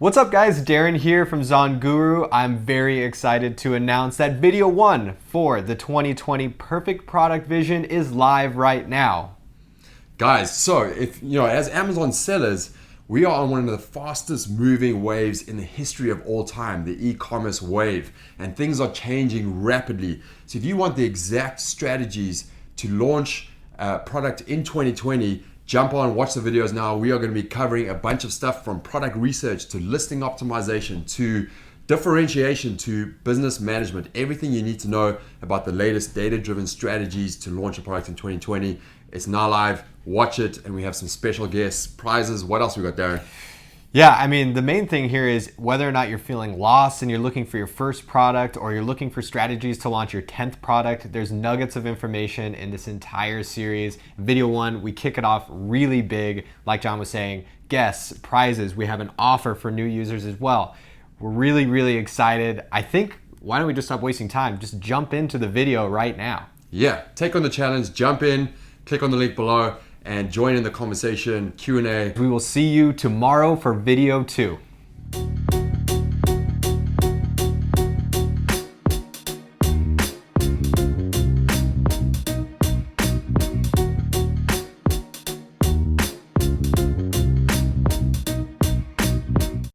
What's up guys, Darren here from Zonguru. I'm very excited to announce that video 1 for the 2020 Perfect Product Vision is live right now. Guys, so as Amazon sellers, we are on one of the fastest moving waves in the history of all time, the e-commerce wave, and things are changing rapidly. So if you want the exact strategies to launch a product in 2020, jump on, watch the videos now. We are going to be covering a bunch of stuff from product research to listing optimization to differentiation to business management. Everything you need to know about the latest data-driven strategies to launch a product in 2020. It's now live. Watch it, and we have some special guests, prizes. What else we got, Darren? Yeah, I mean, the main thing here is whether or not you're feeling lost and you're looking for your first product or you're looking for strategies to launch your 10th product, there's nuggets of information in this entire series. Video 1, we kick it off really big. Like John was saying, guests, prizes. We have an offer for new users as well. We're really, really excited. I think, why don't we just stop wasting time? Just jump into the video right now. Yeah, take on the challenge, jump in, click on the link below, and join in the conversation, Q&A. We will see you tomorrow for video 2.